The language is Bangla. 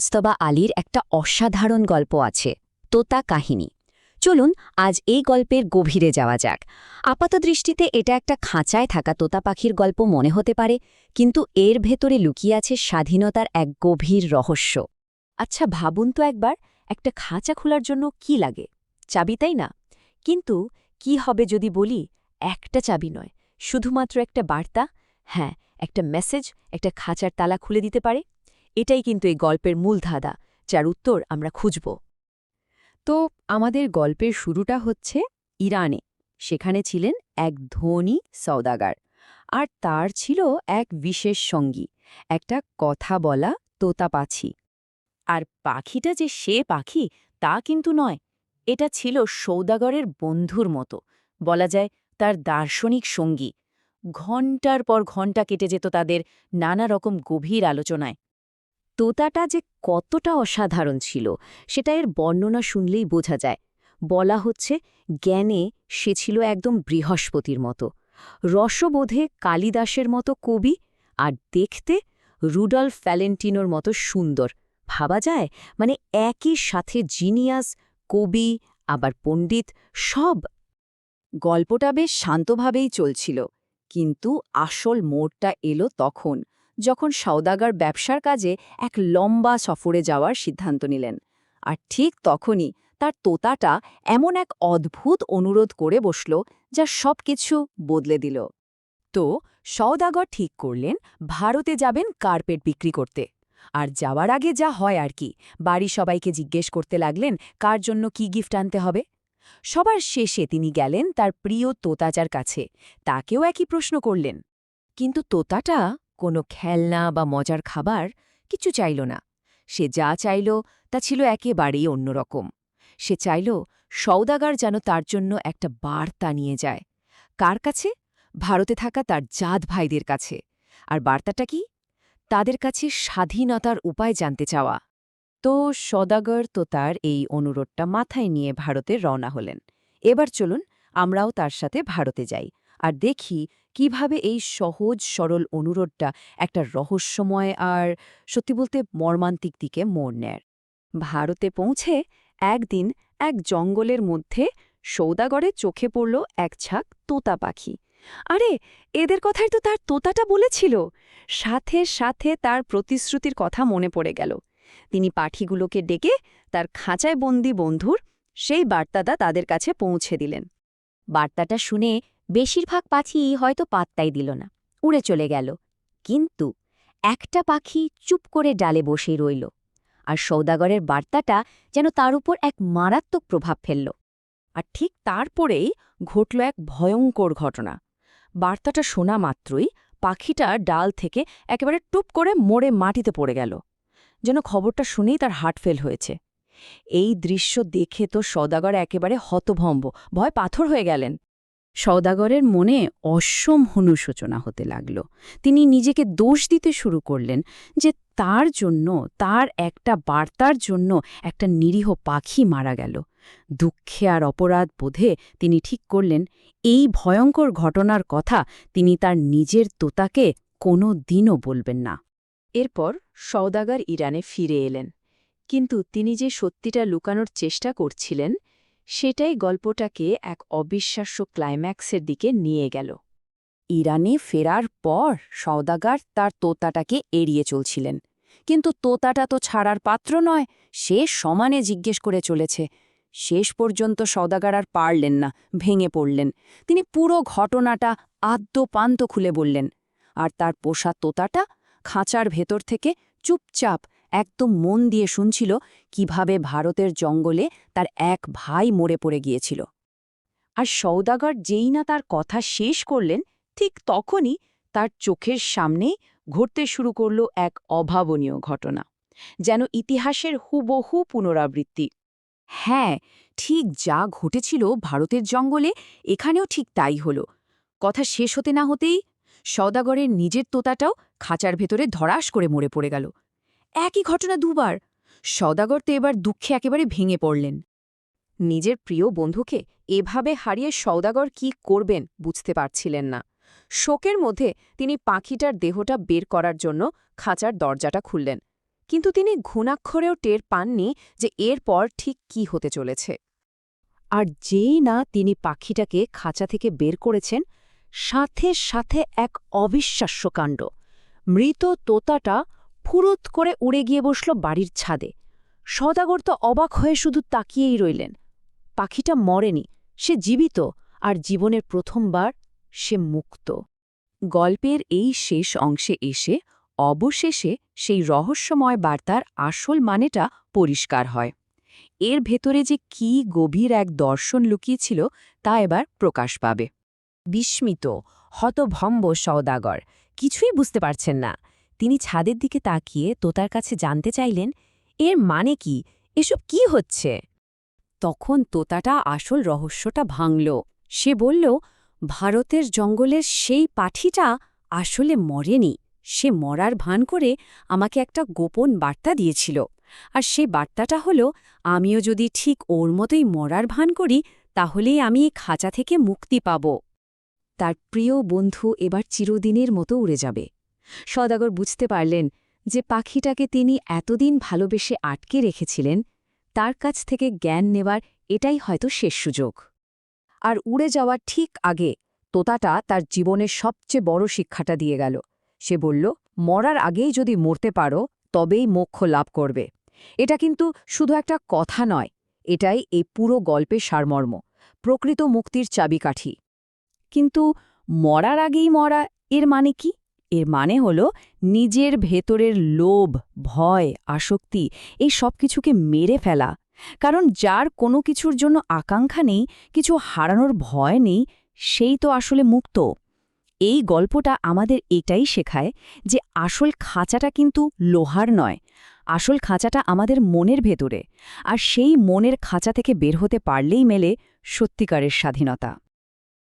মুজতবা আলীর একটা অসাধারণ গল্প আছে, তোতা কাহিনী। চলুন আজ এই গল্পের গভীরে যাওয়া যাক। আপাতদৃষ্টিতে এটা একটা খাঁচায় থাকা তোতা পাখির গল্প মনে হতে পারে, কিন্তু এর ভেতরে লুকিয়ে আছে স্বাধীনতার এক গভীর রহস্য। আচ্ছা ভাবুন তো একবার, একটা খাঁচা খোলার জন্য কি লাগে? চাবি, তাই না? কিন্তু কি হবে যদি বলি একটা চাবি নয়, শুধুমাত্র একটা বার্তা, হ্যাঁ, একটা মেসেজ একটা খাঁচার তালা খুলে দিতে পারে। এটাই কিন্তু এই গল্পের মূল ধাঁধা, যার উত্তর আমরা খুঁজব। তো আমাদের গল্পের শুরুটা হচ্ছে ইরানে। সেখানে ছিলেন এক ধনী সওদাগার, আর তার ছিল এক বিশেষ সঙ্গী, একটা কথা বলা তোতা পাখি। আর পাখিটা যে সে পাখি তা কিন্তু নয়, এটা ছিল সওদাগরের বন্ধুর মতো, বলা যায় তার দার্শনিক সঙ্গী। ঘণ্টার পর ঘণ্টা কেটে যেত তাদের নানা রকম গভীর আলোচনায়। তোতাটা যে কতটা অসাধারণ ছিল সেটা এর বর্ণনা শুনলেই বোঝা যায়। বলা হচ্ছে জ্ঞানে সে ছিল একদম বৃহস্পতির মতো, রসবোধে কালিদাসের মতো কবি, আর দেখতে রুডলফ ভ্যালেন্টিনোর মতো সুন্দর। ভাবা যায়, মানে একই সাথে জিনিয়াস, কবি, আবার পণ্ডিত, সব। গল্পটা বেশ শান্তভাবেই চলছিল, কিন্তু আসল মোড়টা এলো তখন যখন সওদাগর ব্যবসার কাজে এক লম্বা সফরে যাওয়ার সিদ্ধান্ত নিলেন। আর ঠিক তখনই তার তোতাটা এমন এক অদ্ভুত অনুরোধ করে বসল, যা সবকিছু বদলে দিল। তো সওদাগর ঠিক করলেন ভারতে যাবেন কার্পেট বিক্রি করতে। আর যাওয়ার আগে যা হয় আর কি, বাড়ির সবাইকে জিজ্ঞেস করতে লাগলেন কার জন্য কি গিফট আনতে হবে। সবার শেষে তিনি গেলেন তার প্রিয় তোতাচার কাছে, তাকেও একই প্রশ্ন করলেন। কিন্তু তোতাটা কোনো খেলনা বা মজার খাবার কিছু চাইল না। সে যা চাইল তা ছিল একেবারেই অন্যরকম। সে চাইল সওদাগর যেন তার জন্য একটা বার্তা নিয়ে যায়। কার কাছে? ভারতে থাকা তার জাত ভাইদের কাছে। আর বার্তাটা কি? তাদের কাছে স্বাধীনতার উপায় জানতে চাওয়া। তো সওদাগর তো তার এই অনুরোধটা মাথায় নিয়ে ভারতে রওনা হলেন। এবার চলুন আমরাও তার সাথে ভারতে যাই, আর দেখি কিভাবে এই সহজ সরল অনুরোধটা একটা রহস্যময় আর সত্যি বলতে মর্মান্তিক দিকে মোড় নেয়। ভারতে পৌঁছে একদিন এক জঙ্গলের মধ্যে সওদাগরের চোখে পড়ল এক ঝাঁক তোতা পাখি। আরে, এদের কথাই তো তার তোতাটা বলেছিল। সাথে সাথে তার প্রতিশ্রুতির কথা মনে পড়ে গেল। তিনি পাখিগুলোকে ডেকে তার খাঁচায় বন্দি বন্ধুর সেই বার্তাটা তাদের কাছে পৌঁছে দিলেন। বার্তাটা শুনে বেশিরভাগ পাখি হয়তো পাত্তাই দিল না, উড়ে চলে গেল। কিন্তু একটা পাখি চুপ করে ডালে বসেই রইল, আর সওদাগরের বার্তাটা যেন তার উপর এক মারাত্মক প্রভাব ফেলল। আর ঠিক তারপরেই ঘটল এক ভয়ঙ্কর ঘটনা। বার্তাটা শোনা মাত্রই পাখিটা ডাল থেকে একেবারে টুপ করে মরে মাটিতে পড়ে গেল, যেন খবরটা শুনেই তার হার্ট ফেল হয়েছে। এই দৃশ্য দেখে তো সওদাগর একেবারে হতভম্ব, ভয় পাথর হয়ে গেলেন। সওদাগরের মনে অসম অনুশোচনা হতে লাগল। তিনি নিজেকে দোষ দিতে শুরু করলেন যে তার জন্য, তার একটা বার্তার জন্য একটা নিরীহ পাখি মারা গেল। দুঃখে আর অপরাধ বোধে তিনি ঠিক করলেন এই ভয়ঙ্কর ঘটনার কথা তিনি তার নিজের তোতাকে কোনো দিনও বলবেন না। এরপর সওদাগর ইরানে ফিরে এলেন, কিন্তু তিনি যে সত্যিটা লুকানোর চেষ্টা করছিলেন সেটাই গল্পটাকে এক অবিশ্বাস্য ক্লাইম্যাক্সের দিকে নিয়ে গেল। ইরানে ফেরার পর সওদাগর তার তোতাটাকে এড়িয়ে চলছিলেন, কিন্তু তোতাটা তো ছাড়ার পাত্র নয়, সে সমানে জিজ্ঞেস করে চলেছে। শেষ পর্যন্ত সওদাগর আর পারলেন না, ভেঙে পড়লেন। তিনি পুরো ঘটনাটা আদ্যোপান্ত খুলে বললেন, আর তার পোষা তোতাটা খাঁচার ভেতর থেকে চুপচাপ একদম মন দিয়ে শুনছিল কিভাবে ভারতের জঙ্গলে তার এক ভাই মরে পড়ে গিয়েছিল। আর সওদাগর যেই না তার কথা শেষ করলেন, ঠিক তখনই তার চোখের সামনেই ঘটতে শুরু করল এক অভাবনীয় ঘটনা, যেন ইতিহাসের হুবহু পুনরাবৃত্তি। হ্যাঁ, ঠিক যা ঘটেছিল ভারতের জঙ্গলে, এখানেও ঠিক তাই হল। কথা শেষ হতে না হতেই সওদাগরের নিজের তোতাটাও খাঁচার ভেতরে ধরাস করে মরে পড়ে গেল। একই ঘটনা দুবার। সওদাগর তো এবার দুঃখে একেবারে ভেঙে পড়লেন। নিজের প্রিয় বন্ধুকে এভাবে হারিয়ে সওদাগর কি করবেন বুঝতে পারছিলেন না। শোকের মধ্যে তিনি পাখিটার দেহটা বের করার জন্য খাঁচার দরজাটা খুললেন, কিন্তু তিনি ঘুণাক্ষরেও টের পাননি যে এরপর ঠিক কি হতে চলেছে। আর যেই না তিনি পাখিটাকে খাঁচা থেকে বের করেছেন, সাথে সাথে এক অবিশ্বাস্য কাণ্ড। মৃত তোতাটা ফুরুত করে উড়ে গিয়ে বসল বাড়ির ছাদে। সওদাগর তো অবাক হয়ে শুধু তাকিয়েই রইলেন। পাখিটা মরেনি, সে জীবিত, আর জীবনের প্রথমবার সে মুক্ত। গল্পের এই শেষ অংশে এসে অবশেষে সেই রহস্যময় বার্তার আসল মানেটা পরিষ্কার হয়। এর ভেতরে যে কী গভীর এক দর্শন লুকিয়েছিল তা এবার প্রকাশ পাবে। বিস্মিত, হতভম্ব সওদাগর কিছুই বুঝতে পারছেন না। তিনি ছাদের দিকে তাকিয়ে তোতার কাছে জানতে চাইলেন, এর মানে কি, এসব কি হচ্ছে? তখন তোতাটা আসল রহস্যটা ভাঙল। সে বলল, ভারতের জঙ্গলের সেই পাখিটা আসলে মরেনি। সে মরার ভান করে আমাকে একটা গোপন বার্তা দিয়েছিল। আর সেই বার্তাটা হলো, আমিও যদি ঠিক ওর মতোই মরার ভান করি তাহলেই আমি এই খাঁচা থেকে মুক্তি পাব। তার প্রিয় বন্ধু এবার চিরদিনের মতো উড়ে যাবে। সওদাগর বুঝতে পারলেন যে পাখিটাকে তিনি এতদিন ভালোবেসে আটকে রেখেছিলেন, তার কাছ থেকে জ্ঞান নেবার এটাই হয়তো শেষ সুযোগ। আর উড়ে যাওয়ার ঠিক আগে তোতাটা তার জীবনের সবচেয়ে বড় শিক্ষাটা দিয়ে গেল। সে বলল, মরার আগেই যদি মরতে পারো তবেই মোক্ষ লাভ করবে। এটা কিন্তু শুধু একটা কথা নয়, এটাই এই পুরো গল্পের সারমর্ম, প্রকৃত মুক্তির চাবিকাঠি। কিন্তু মরার আগেই মরা, এর মানে কি? এর মানে হল নিজের ভেতরের লোভ, ভয়, আসক্তি এই সব কিছুকে মেরে ফেলা। কারণ যার কোনো কিছুর জন্য আকাঙ্ক্ষা নেই, কিছু হারানোর ভয় নেই, সেই তো আসলে মুক্ত। এই গল্পটা আমাদের এটাই শেখায় যে আসল খাঁচাটা কিন্তু লোহার নয়, আসল খাঁচাটা আমাদের মনের ভেতরে। আর সেই মনের খাঁচা থেকে বের হতে পারলেই মেলে সত্যিকারের স্বাধীনতা।